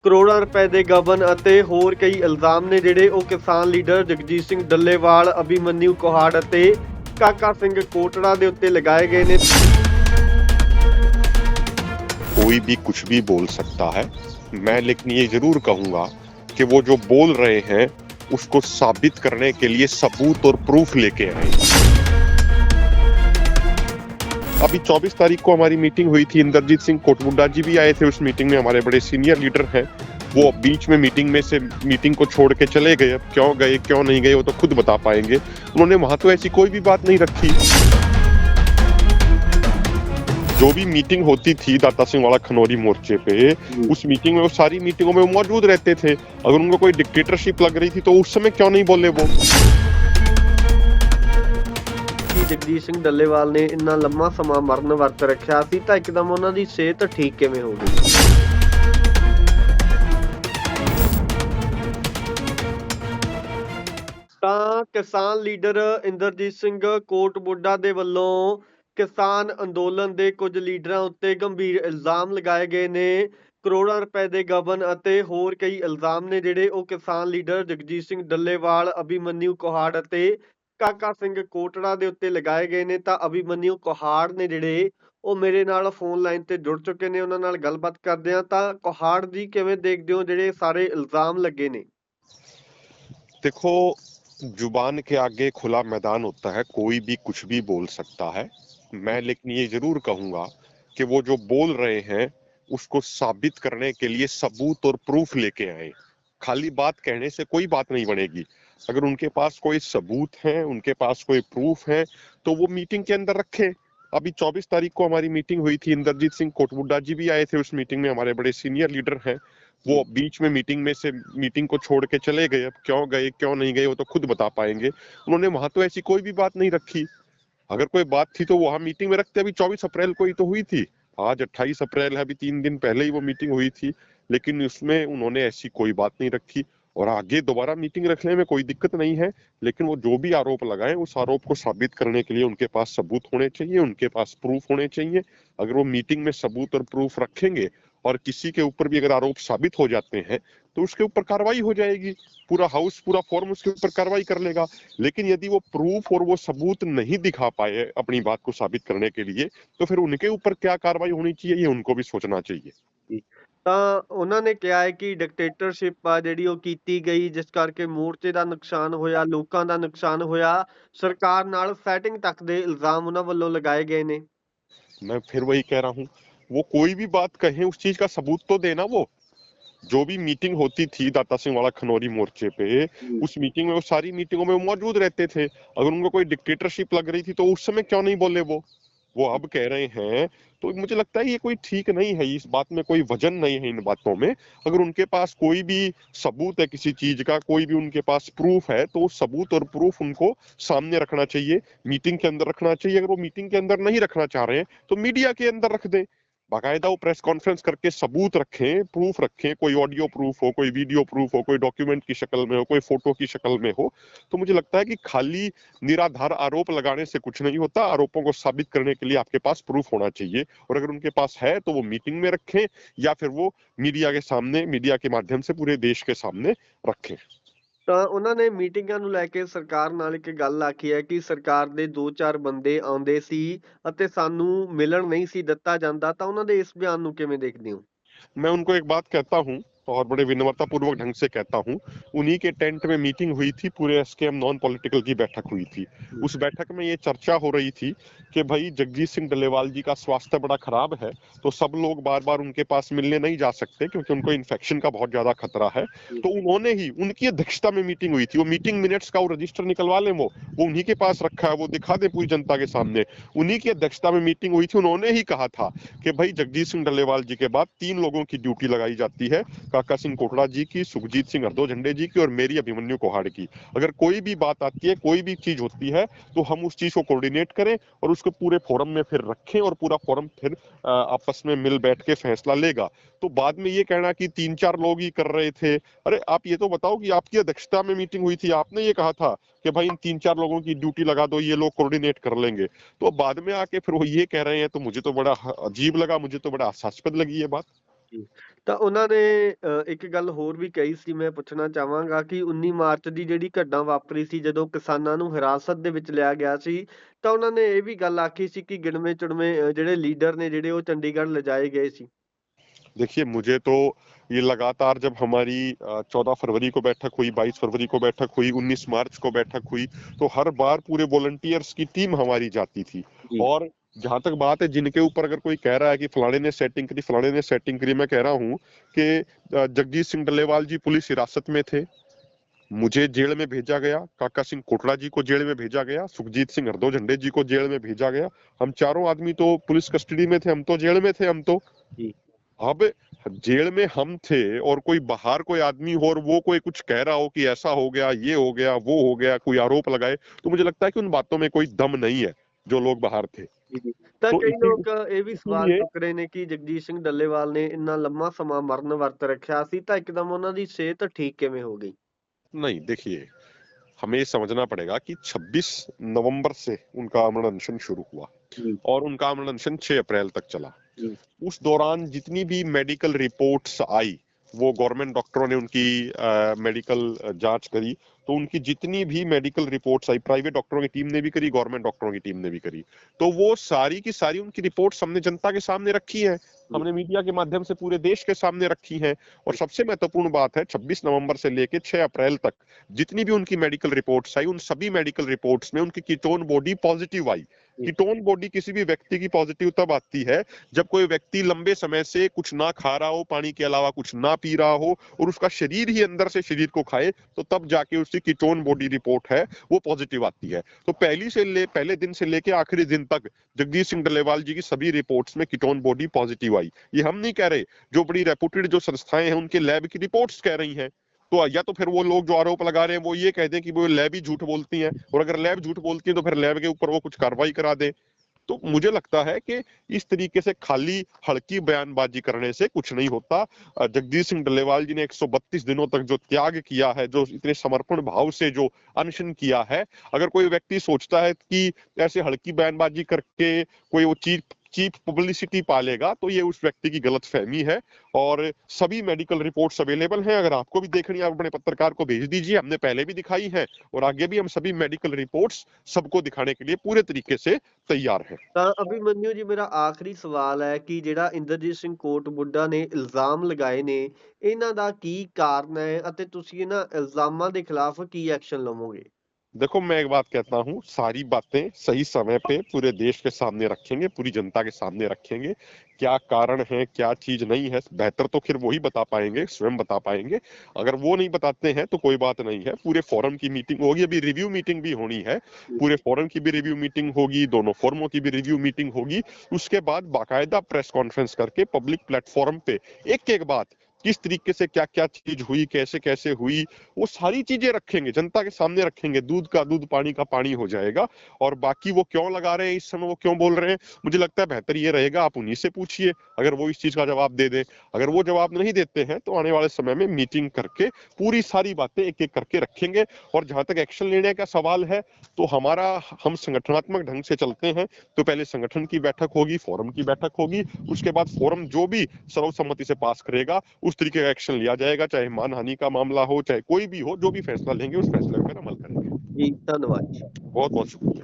ਕਰੋੜਾਂ ਰੁਪਏ ਦੇ ਗਬਨ ਅਤੇ ਹੋਰ ਕਈ ਇਲਜ਼ਾਮ ਨੇ ਜਿਹੜੇ ਉਹ ਕਿਸਾਨ ਲੀਡਰ ਜਗਜੀਤ ਸਿੰਘ ਡੱਲੇਵਾਲ, ਅਭਿਮਨਿਊ ਕੁਹਾੜ ਅਤੇ ਕਾਕਾ ਸਿੰਘ ਕੋਟੜਾ ਦੇ ਉੱਤੇ ਲਗਾਏ ਗਏ ਨੇ। कोई भी कुछ भी बोल सकता है। मैं लेकिन ये जरूर कहूंगा कि वो जो बोल रहे हैं उसको साबित करने के लिए सबूत और प्रूफ लेके आए। अभी 24 तारीख को हमारी मीटिंग हुई थी, इंद्रजीत सिंह कोटमुंडा जी भी आए थे उस मीटिंग में, हमारे बड़े सीनियर लीडर हैं। वो बीच में मीटिंग को छोड़ के चले गए। अब क्यों गए क्यों नहीं गए वो तो खुद बता पाएंगे। उन्होंने वहां तो ऐसी कोई भी बात नहीं रखी। जो भी मीटिंग होती थी दाता सिंह वाला खनौरी मोर्चे पे, उस मीटिंग में वो सारी मीटिंगों में वो मौजूद रहते थे। अगर उनको कोई डिक्टेटरशिप लग रही थी तो उस समय क्यों नहीं बोले वो। ਜਗਜੀਤ ਸਿੰਘ ਡੱਲੇਵਾਲ ਨੇ ਇੰਨਾ ਲੰਮਾ ਸਮਾਂ ਮਰਨ ਵਰਤ ਰੱਖਿਆ ਸੀ ਤਾਂ ਇੱਕਦਮ ਉਹਨਾਂ ਦੀ ਸਿਹਤ ਠੀਕ ਕਿਵੇਂ ਹੋ ਗਈ? ਤਾਂ ਕਿਸਾਨ ਲੀਡਰ ਇੰਦਰਜੀਤ ਸਿੰਘ ਕੋਟਬੁੱਡਾ ਦੇ ਵੱਲੋਂ ਕਿਸਾਨ ਅੰਦੋਲਨ ਦੇ ਕੁਝ ਲੀਡਰਾਂ ਉੱਤੇ ਗੰਭੀਰ ਇਲਜ਼ਾਮ ਲਗਾਏ ਗਏ ਨੇ। ਕਰੋੜਾਂ ਰੁਪਏ ਦੇ ਗਬਨ ਅਤੇ ਹੋਰ ਕਈ ਇਲਜ਼ਾਮ ਨੇ ਜਿਹੜੇ ਉਹ ਕਿਸਾਨ ਲੀਡਰ ਜਗਜੀਤ ਸਿੰਘ ਡੱਲੇਵਾਲ, ਅਭਿਮਨਿਊ ਕੁਹਾੜ ਅਤੇ ਕਾਕਾ ਸਿੰਘ ਕੋਟੜਾ ਦੇ ਉੱਤੇ ਲਗਾਏ ਗਏ ਨੇ। ਤਾਂ ਅਭਿਮਨਿਊ ਕੁਹਾੜ ਨੇ ਜਿਹੜੇ ਉਹ ਮੇਰੇ ਨਾਲ ਫੋਨ ਲਾਈਨ ਤੇ ਜੁੜ ਚੁੱਕੇ ਨੇ, ਉਹਨਾਂ ਨਾਲ ਗੱਲਬਾਤ ਕਰਦੇ ਹਾਂ। ਤਾਂ ਕੁਹਾੜ ਜੀ, ਕਿਵੇਂ ਦੇਖਦੇ ਹੋ ਜਿਹੜੇ ਸਾਰੇ ਇਲਜ਼ਾਮ ਲੱਗੇ ਨੇ? देखो, जुबान के आगे खुला मैदान होता है, कोई भी कुछ भी बोल सकता है। मैं लेकिन ये जरूर कहूंगा कि वो जो बोल रहे हैं उसको साबित करने के लिए सबूत और प्रूफ लेके आए। खाली बात कहने से कोई बात नहीं बनेगी। अगर उनके पास कोई सबूत है, उनके पास कोई प्रूफ है तो वो मीटिंग के अंदर रखे। अभी 24 तारीख को हमारी मीटिंग हुई थी, इंद्रजीत सिंह कोटमुंडा जी भी आए थे उस मीटिंग में, हमारे बड़े सीनियर लीडर हैं। वो बीच में मीटिंग को छोड़ के चले गए। अब क्यों गए क्यों नहीं गए वो तो खुद बता पाएंगे। उन्होंने वहां तो ऐसी कोई भी बात नहीं रखी। अगर कोई बात थी तो वहां मीटिंग में रखते। अभी 24 अप्रैल को ही तो हुई थी, आज 28 अप्रैल है, अभी 3 दिन पहले ही वो मीटिंग हुई थी, लेकिन उसमें उन्होंने ऐसी कोई बात नहीं रखी। और आगे दोबारा मीटिंग रखने में कोई दिक्कत नहीं है, लेकिन वो जो भी आरोप लगाए उस आरोप को साबित करने के लिए उनके पास सबूत होने चाहिए, उनके पास प्रूफ होने चाहिए। अगर वो मीटिंग में सबूत और प्रूफ रखेंगे और किसी के ऊपर भी अगर आरोप साबित हो जाते हैं तो उसके ऊपर कार्रवाई हो जाएगी। पूरा हाउस, पूरा फॉर्म उसके ऊपर कार्रवाई कर लेगा। लेकिन यदि वो प्रूफ और वो सबूत नहीं दिखा पाए अपनी बात को साबित करने के लिए तो फिर उनके ऊपर क्या कार्रवाई होनी चाहिए ये उनको भी सोचना चाहिए। ਤਾਂ ਉਹਨਾਂ ਨੇ ਕਿਹਾ ਹੈ ਕਿ ਡਿਕਟੇਟਰਸ਼ਿਪ ਆ ਜਿਹੜੀ ਉਹ ਕੀਤੀ ਗਈ, ਜਿਸ ਕਰਕੇ ਮੋਰਚੇ ਦਾ ਨੁਕਸਾਨ ਹੋਇਆ, ਲੋਕਾਂ ਦਾ ਨੁਕਸਾਨ ਹੋਇਆ, ਸਰਕਾਰ ਨਾਲ ਸੈਟਿੰਗ ਤੱਕ ਦੇ ਇਲਜ਼ਾਮ ਉਹਨਾਂ ਵੱਲੋਂ ਲਗਾਏ ਗਏ ਨੇ। मैं फिर वही कह रहा हूँ, वो कोई भी बात कहें उस चीज का सबूत तो देना। वो जो भी मीटिंग होती थी दाता सिंह वाला खनौरी मोर्चे पे, उस मीटिंग में वो सारी मीटिंगों में वो मौजूद रहते थे। अगर उनको कोई डिक्टेटरशिप लग रही थी तो उस समय क्यों नहीं बोले वो अब कह रहे हैं। तो मुझे लगता है ये कोई ठीक नहीं है, इस बात में कोई वजन नहीं है इन बातों में। अगर उनके पास कोई भी सबूत है किसी चीज का, कोई भी उनके पास प्रूफ है तो सबूत और प्रूफ उनको सामने रखना चाहिए, मीटिंग के अंदर रखना चाहिए। अगर वो मीटिंग के अंदर नहीं रखना चाह रहे हैं तो मीडिया के अंदर रख दें, बाकायदा वो प्रेस कॉन्फ्रेंस करके सबूत रखें, प्रूफ रखें, कोई ऑडियो प्रूफ हो, कोई वीडियो प्रूफ हो, कोई डॉक्यूमेंट की शक्ल में हो, कोई फोटो की शक्ल में हो। तो मुझे लगता है कि खाली निराधार आरोप लगाने से कुछ नहीं होता। आरोपों को साबित करने के लिए आपके पास प्रूफ होना चाहिए, और अगर उनके पास है तो वो मीटिंग में रखें या फिर वो मीडिया के सामने, मीडिया के माध्यम से पूरे देश के सामने रखें। ਤਾਂ ਉਹਨਾਂ ਨੇ ਮੀਟਿੰਗਾਂ ਨੂੰ ਲੈ ਕੇ ਸਰਕਾਰ ਨਾਲ ਇੱਕ ਗੱਲ ਆਖੀ ਹੈ ਕਿ ਸਰਕਾਰ ਦੇ 2-4 ਬੰਦੇ ਆਉਂਦੇ ਸੀ ਅਤੇ ਸਾਨੂੰ ਮਿਲਣ ਨਹੀਂ ਸੀ ਦਿੱਤਾ ਜਾਂਦਾ। ਤਾਂ ਉਹਨਾਂ ਦੇ ਇਸ ਬਿਆਨ ਨੂੰ ਕਿਵੇਂ ਦੇਖਦੇ ਹੋ? मैं उनको एक बात कहता हूँ और बड़े विनम्रता पूर्वक ढंग से कहता हूँ, उन्हीं के टेंट में मीटिंग हुई थी, पूरे एसकेएम नॉन पॉलिटिकल की बैठक हुई थी। उस बैठक में ये चर्चा हो रही थी कि भाई जगजीत सिंह डल्लेवाल जी का स्वास्थ्य बड़ा खराब है, तो सब लोग बार बार उनके पास मिलने नहीं जा सकते क्योंकि उनको इन्फेक्शन का बहुत ज्यादा खतरा है। तो उन्होंने ही, उनकी अध्यक्षता में मीटिंग हुई थी। वो मीटिंग मिनट्स का वो रजिस्टर निकलवा लें, वो उन्हीं के पास रखा है, वो दिखा दे पूरी जनता के सामने। उन्हीं की अध्यक्षता में मीटिंग हुई थी। उन्होंने ही कहा था कि भाई जगजीत सिंह डल्लेवाल जी के बाद 3 लोगों की ड्यूटी लगाई जाती है, काका सिंह कोटड़ा जी की, सुखजीत सिंह हरदो झंडे जी की और मेरी अभिमन्यु कोहाड़ की। अगर कोई भी बात आती है, कोई भी चीज होती है तो हम उस चीज को कोऑर्डिनेट करें और उसको पूरे फोरम में फिर रखें और पूरा फोरम फिर आपस में मिल बैठ के फैसला लेगा। तो बाद में ये कहना कि 3-4 लोग ही कर रहे थे, अरे आप ये तो बताओ कि आपकी अध्यक्षता में मीटिंग हुई थी, आपने ये कहा था कि भाई इन 3-4 लोगों की ड्यूटी लगा दो, ये लोग कोऑर्डिनेट कर लेंगे। तो बाद में आके फिर वो ये कह रहे हैं, तो मुझे तो बड़ा अजीब लगा, मुझे तो बड़ा हास्यास्पद लगी ये बात। ਜੀ। ਤਾਂ ਉਹਨਾਂ ਨੇ ਇੱਕ ਗੱਲ ਹੋਰ ਵੀ ਕਹੀ ਸੀ, ਮੈਂ ਪੁੱਛਣਾ ਚਾਹਾਂਗਾ ਕਿ 19 ਮਾਰਚ ਦੀ ਜਿਹੜੀ ਘਟਨਾ ਵਾਪਰੀ ਸੀ ਜਦੋਂ ਕਿਸਾਨਾਂ ਨੂੰ ਹਿਰਾਸਤ ਦੇ ਵਿੱਚ ਲਿਆ ਗਿਆ ਸੀ, ਤਾਂ ਉਹਨਾਂ ਨੇ ਇਹ ਵੀ ਗੱਲ ਆਖੀ ਸੀ ਕਿ ਗਿਣਵੇਂ-ਚੁਣਵੇਂ ਜਿਹੜੇ ਲੀਡਰ ਨੇ ਜਿਹੜੇ ਉਹ ਚੰਡੀਗੜ੍ਹ ਲਿਜਾਏ ਗਏ ਸੀ। देखिए, मुझे तो ये लगातार जब हमारी 14 फरवरी को बैठक हुई, 22 फरवरी को बैठक हुई, 19 मार्च को बैठक हुई, तो हर बार पूरे वॉलंटियर्स की टीम हमारी जाती थी। जी। और जहां तक बात है जिनके ऊपर अगर कोई कह रहा है कि फलाने ने सेटिंग करी, फलाने ने सेटिंग करी, मैं कह रहा हूं कि जगजीत सिंह डल्लेवाल जी पुलिस हिरासत में थे, मुझे जेल में भेजा गया, काका सिंह कोटड़ा जी को जेल में भेजा गया, सुखजीत सिंह हरदो झंडे जी को जेल में भेजा गया। हम चारों आदमी तो पुलिस कस्टडी में थे, हम तो जेल में थे। हम तो जी। अब जेल में हम थे और कोई बाहर कोई आदमी हो और वो कोई कुछ कह रहा हो कि ऐसा हो गया, ये हो गया, वो हो गया, कोई आरोप लगाए, तो मुझे लगता है कि उन बातों में कोई दम नहीं है जो लोग बाहर थे। ਜੀ, ਜੀ। ਤਾਂ तो ਕਈ इसी ਲੋਕ ਇਹ ਵੀ ਸਵਾਲ इसीलिए ਚੁੱਕ ਰਹੇ ਨੇ ਕਿ ਜਗਜੀਤ ਸਿੰਘ ਡੱਲੇਵਾਲ ਨੇ ਇੰਨਾ ਲੰਮਾ ਸਮਾਂ ਮਰਨ ਵਰਤ ਰੱਖਿਆ ਸੀ ਤਾਂ ਇੱਕਦਮ ਉਹਨਾਂ ਦੀ ਸਿਹਤ ਠੀਕ ਕਿਵੇਂ ਹੋ गई? नहीं, देखिए, हमें ये समझना पड़ेगा कि 26 नवंबर से उनका अमरण अनशन शुरू हुआ जी। और उनका अमरण अनशन 6 अप्रैल तक चला। जी। उस दौरान जितनी भी मेडिकल रिपोर्ट्स आई, वो गवर्नमेंट डॉक्टरों ने उनकी मेडिकल जांच करी, तो उनकी जितनी भी मेडिकल रिपोर्ट्स आई, प्राइवेट डॉक्टरों की टीम ने भी करी, गवर्नमेंट डॉक्टरों की टीम ने भी करी, तो वो सारी की सारी उनकी रिपोर्ट्स हमने जनता के सामने रखी है, हमने मीडिया के माध्यम से पूरे देश के सामने रखी है। और सबसे महत्वपूर्ण बात है, 26 नवंबर से लेके 6 अप्रैल तक जितनी भी उनकी मेडिकल रिपोर्ट्स आई, उन सभी मेडिकल रिपोर्ट्स में उनकी कीटोन बॉडी पॉजिटिव आई। कीटोन बॉडी किसी भी व्यक्ति की पॉजिटिव तब आती है जब कोई व्यक्ति लंबे समय से कुछ ना खा रहा हो, पानी के अलावा कुछ ना पी रहा हो, और उसका शरीर ही अंदर से शरीर को खाए, तो तब जाके उसकी कीटोन बॉडी रिपोर्ट है वो पॉजिटिव आती है। तो पहले दिन से लेके आखिरी दिन तक जगदीश सिंह डल्लेवाल जी की सभी रिपोर्ट्स में कीटोन बॉडी पॉजिटिव आई। ये हम नहीं कह रहे, जो बड़ी रेपुटेड जो संस्थाएं हैं उनके लैब की रिपोर्ट्स कह रही हैं। तो या तो फिर वो लोग जो आरोप लगा रहे हैं वो ये कह दें कि वो लैब ही झूठ बोलती हैं, और अगर लैब झूठ बोलती है तो फिर लैब के ऊपर वो कुछ कार्रवाई करा दें। तो मुझे लगता है कि इस तरीके से खाली हल्की बयानबाजी करने से कुछ नहीं होता। जगदीश सिंह डल्लेवाल जी ने 132 दिनों तक जो त्याग किया है, जो इतने समर्पण भाव से जो अनशन किया है, अगर कोई व्यक्ति सोचता है कि ऐसे हल्की बयानबाजी करके कोई वो चीप पब्लिसिटी पालेगा, तो ये उस व्यक्ति की गलतफहमी है। और सभी मेडिकल रिपोर्ट्स अवेलेबल हैं, अगर आपको भी देखनी है आप अपने पत्रकार को भेज दीजिए, हमने पहले भी दिखाई है और आगे भी हम सभी मेडिकल रिपोर्ट्स सबको दिखाने के लिए पूरे तरीके से तैयार हैं। ਤਾਂ ਅਭਿਮਨਿਊ ਜੀ, ਮੇਰਾ ਆਖਰੀ ਸਵਾਲ ਹੈ ਕਿ ਜਿਹੜਾ ਇੰਦਰਜੀਤ ਸਿੰਘ ਕੋਟਬੁੱਡਾ ਨੇ ਇਲਜ਼ਾਮ ਲਗਾਏ ਨੇ, ਇਹਨਾਂ ਦਾ ਕੀ ਕਾਰਨ ਹੈ ਅਤੇ ਤੁਸੀਂ ਇਹਨਾਂ ਇਲਜ਼ਾਮਾਂ ਦੇ ਖਿਲਾਫ ਕੀ ਐਕਸ਼ਨ ਲਵੋਗੇ? देखो, मैं एक बात कहता हूँ, सारी बातें सही समय पे पूरे देश के सामने रखेंगे, पूरी जनता के सामने रखेंगे। क्या कारण है, क्या चीज नहीं है, बेहतर तो फिर वही बता पाएंगे, स्वयं बता पाएंगे। अगर वो नहीं बताते हैं तो कोई बात नहीं है, पूरे फोरम की मीटिंग होगी, अभी रिव्यू मीटिंग भी होनी है, पूरे फोरम की भी रिव्यू मीटिंग होगी, दोनों फोरमों की भी रिव्यू मीटिंग होगी। उसके बाद बाकायदा प्रेस कॉन्फ्रेंस करके पब्लिक प्लेटफॉर्म पे एक एक बात, किस तरीके से क्या क्या चीज हुई, कैसे कैसे हुई, वो सारी चीजें रखेंगे, जनता के सामने रखेंगे। दूध का दूध, पानी का पानी हो जाएगा। और बाकी वो क्यों लगा रहे हैं इस समय, वो क्यों बोल रहे हैं, मुझे लगता है बेहतर ये रहेगा आप उन्हीं से पूछिए, अगर वो इस चीज का जवाब दे दें। अगर वो जवाब नहीं देते हैं तो आने वाले समय में मीटिंग करके पूरी सारी बातें एक एक करके रखेंगे। और जहां तक एक्शन लेने का सवाल है, तो हम संगठनात्मक ढंग से चलते हैं, तो पहले संगठन की बैठक होगी, फोरम की बैठक होगी, उसके बाद फोरम जो भी सर्वसम्मति से पास करेगा उस तरीके का एक्शन लिया जाएगा, चाहे मानहानि का मामला हो, चाहे कोई भी हो, जो भी फैसला लेंगे उस फैसले पर अमल करेंगे। जी, धन्यवाद। बहुत बहुत शुक्रिया।